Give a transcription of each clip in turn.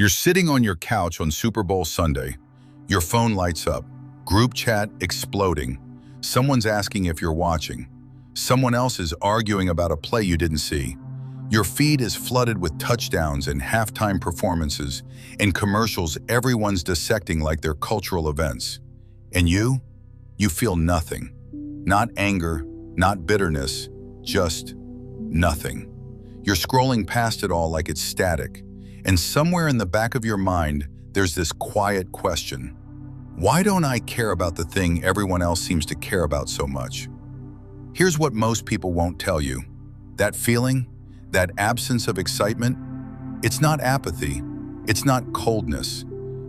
You're sitting on your couch on Super Bowl Sunday. Your phone lights up, group chat exploding. Someone's asking if you're watching. Someone else is arguing about a play you didn't see. Your feed is flooded with touchdowns and halftime performances and commercials everyone's dissecting like they're cultural events. And you feel nothing. Not anger, not bitterness, just nothing. You're scrolling past it all like it's static. And somewhere in the back of your mind, there's this quiet question. Why don't I care about the thing everyone else seems to care about so much? Here's what most people won't tell you. That feeling, that absence of excitement, it's not apathy. It's not coldness.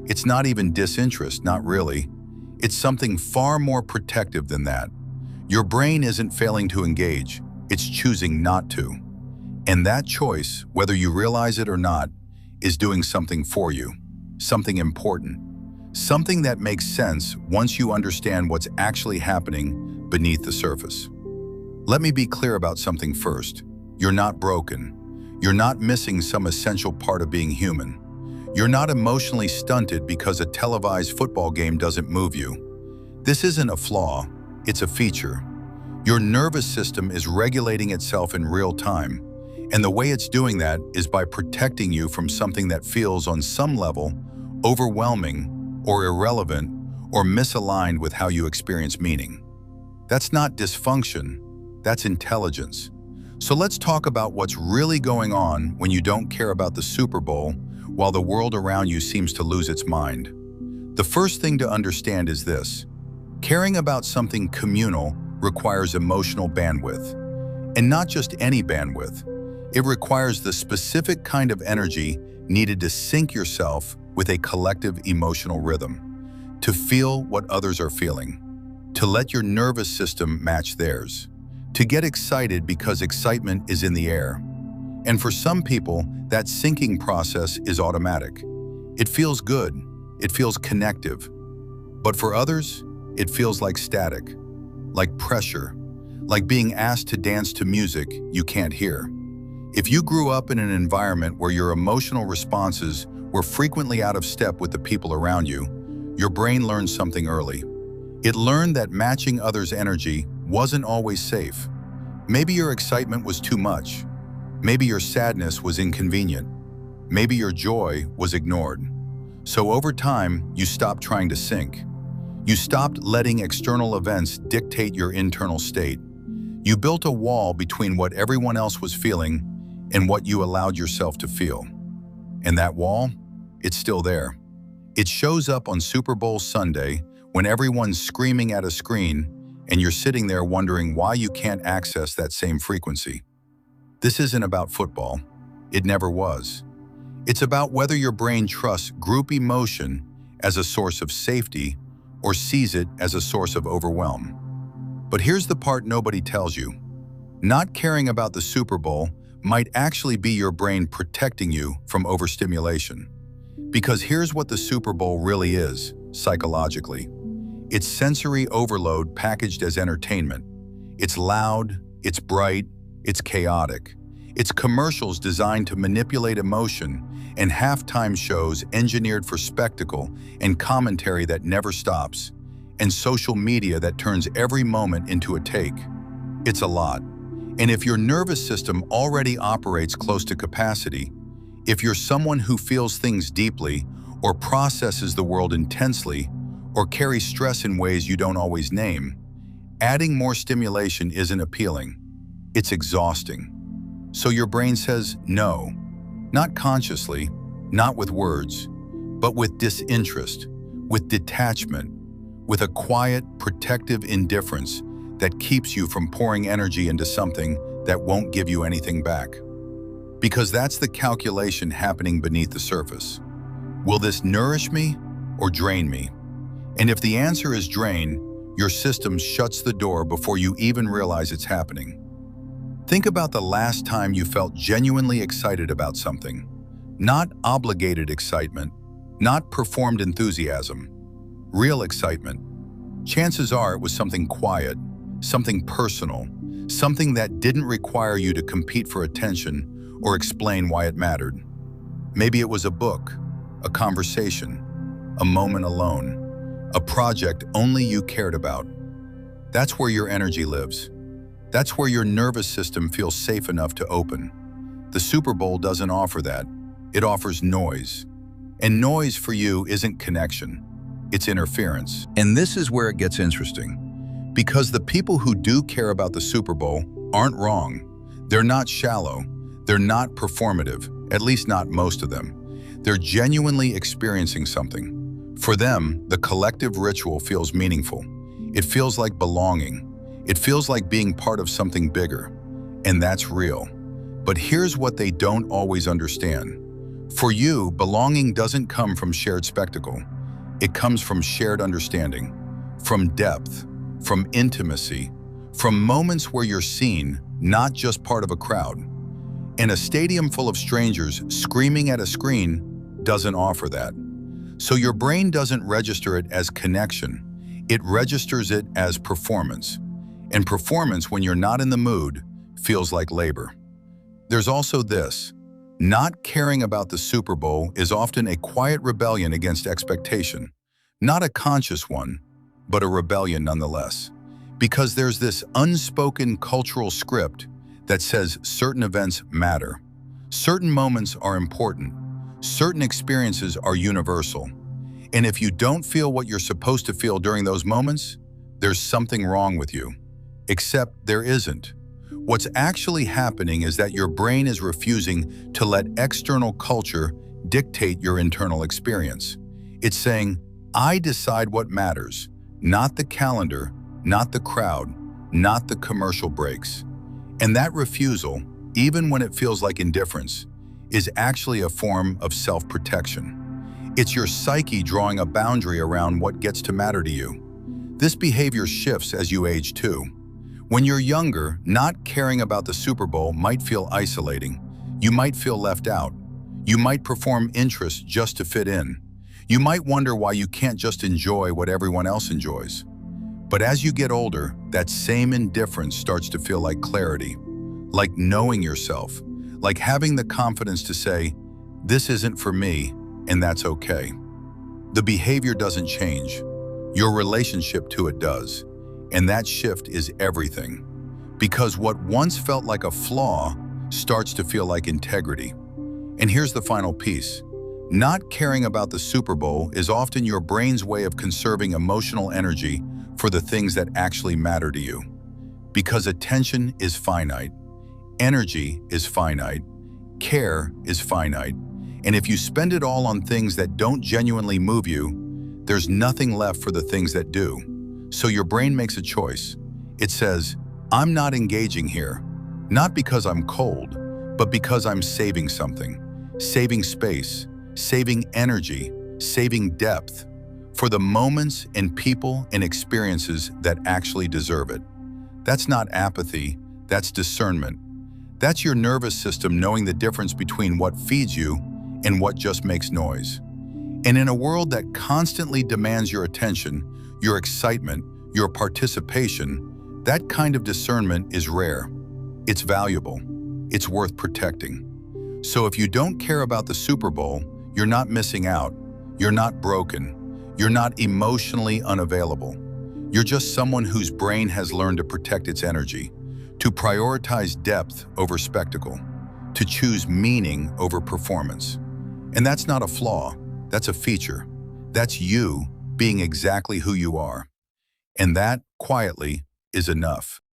It's not even disinterest, not really. It's something far more protective than that. Your brain isn't failing to engage. It's choosing not to. And that choice, whether you realize it or not, is doing something for you, something important, something that makes sense once you understand what's actually happening beneath the surface. Let me be clear about something first. You're not broken. You're not missing some essential part of being human. You're not emotionally stunted because a televised football game doesn't move you. This isn't a flaw, it's a feature. Your nervous system is regulating itself in real time. And the way it's doing that is by protecting you from something that feels, on some level, overwhelming or irrelevant or misaligned with how you experience meaning. That's not dysfunction, that's intelligence. So let's talk about what's really going on when you don't care about the Super Bowl while the world around you seems to lose its mind. The first thing to understand is this. Caring about something communal requires emotional bandwidth. And not just any bandwidth. It requires the specific kind of energy needed to sync yourself with a collective emotional rhythm, to feel what others are feeling, to let your nervous system match theirs, to get excited because excitement is in the air. And for some people, that syncing process is automatic. It feels good, it feels connective. But for others, it feels like static, like pressure, like being asked to dance to music you can't hear. If you grew up in an environment where your emotional responses were frequently out of step with the people around you, your brain learned something early. It learned that matching others' energy wasn't always safe. Maybe your excitement was too much. Maybe your sadness was inconvenient. Maybe your joy was ignored. So over time, you stopped trying to sync. You stopped letting external events dictate your internal state. You built a wall between what everyone else was feeling and what you allowed yourself to feel. And that wall, it's still there. It shows up on Super Bowl Sunday when everyone's screaming at a screen and you're sitting there wondering why you can't access that same frequency. This isn't about football. It never was. It's about whether your brain trusts group emotion as a source of safety or sees it as a source of overwhelm. But here's the part nobody tells you. Not caring about the Super Bowl might actually be your brain protecting you from overstimulation. Because here's what the Super Bowl really is, psychologically. It's sensory overload packaged as entertainment. It's loud, it's bright, it's chaotic. It's commercials designed to manipulate emotion and halftime shows engineered for spectacle and commentary that never stops, and social media that turns every moment into a take. It's a lot. And if your nervous system already operates close to capacity, if you're someone who feels things deeply or processes the world intensely or carries stress in ways you don't always name, adding more stimulation isn't appealing. It's exhausting. So your brain says no, not consciously, not with words, but with disinterest, with detachment, with a quiet, protective indifference that keeps you from pouring energy into something that won't give you anything back. Because that's the calculation happening beneath the surface. Will this nourish me or drain me? And if the answer is drain, your system shuts the door before you even realize it's happening. Think about the last time you felt genuinely excited about something. Not obligated excitement, not performed enthusiasm. Real excitement. Chances are it was something quiet, something personal, something that didn't require you to compete for attention or explain why it mattered. Maybe it was a book, a conversation, a moment alone, a project only you cared about. That's where your energy lives. That's where your nervous system feels safe enough to open. The Super Bowl doesn't offer that. It offers noise. And noise for you isn't connection, it's interference. And this is where it gets interesting. Because the people who do care about the Super Bowl aren't wrong. They're not shallow. They're not performative, at least not most of them. They're genuinely experiencing something. For them, the collective ritual feels meaningful. It feels like belonging. It feels like being part of something bigger. And that's real. But here's what they don't always understand. For you, belonging doesn't come from shared spectacle. It comes from shared understanding, from depth, from intimacy, from moments where you're seen, not just part of a crowd. And a stadium full of strangers screaming at a screen doesn't offer that. So your brain doesn't register it as connection. It registers it as performance. And performance, when you're not in the mood, feels like labor. There's also this. Not caring about the Super Bowl is often a quiet rebellion against expectation. Not a conscious one, but a rebellion nonetheless. Because there's this unspoken cultural script that says certain events matter. Certain moments are important. Certain experiences are universal. And if you don't feel what you're supposed to feel during those moments, there's something wrong with you. Except there isn't. What's actually happening is that your brain is refusing to let external culture dictate your internal experience. It's saying, I decide what matters, not the calendar, not the crowd, not the commercial breaks. And that refusal, even when it feels like indifference, is actually a form of self-protection. It's your psyche drawing a boundary around what gets to matter to you. This behavior shifts as you age too. When you're younger, not caring about the Super Bowl might feel isolating. You might feel left out. You might perform interest just to fit in. You might wonder why you can't just enjoy what everyone else enjoys. But as you get older, that same indifference starts to feel like clarity, like knowing yourself, like having the confidence to say, this isn't for me, and that's okay. The behavior doesn't change. Your relationship to it does. And that shift is everything. Because what once felt like a flaw starts to feel like integrity. And here's the final piece. Not caring about the Super Bowl is often your brain's way of conserving emotional energy for the things that actually matter to you. Because attention is finite, energy is finite, care is finite, and if you spend it all on things that don't genuinely move you, there's nothing left for the things that do. So your brain makes a choice. It says, I'm not engaging here, not because I'm cold, but because I'm saving something, saving space, saving energy, saving depth, for the moments and people and experiences that actually deserve it. That's not apathy, that's discernment. That's your nervous system knowing the difference between what feeds you and what just makes noise. And in a world that constantly demands your attention, your excitement, your participation, that kind of discernment is rare. It's valuable. It's worth protecting. So if you don't care about the Super Bowl, you're not missing out. You're not broken. You're not emotionally unavailable. You're just someone whose brain has learned to protect its energy, to prioritize depth over spectacle, to choose meaning over performance. And that's not a flaw, that's a feature. That's you being exactly who you are. And that, quietly, is enough.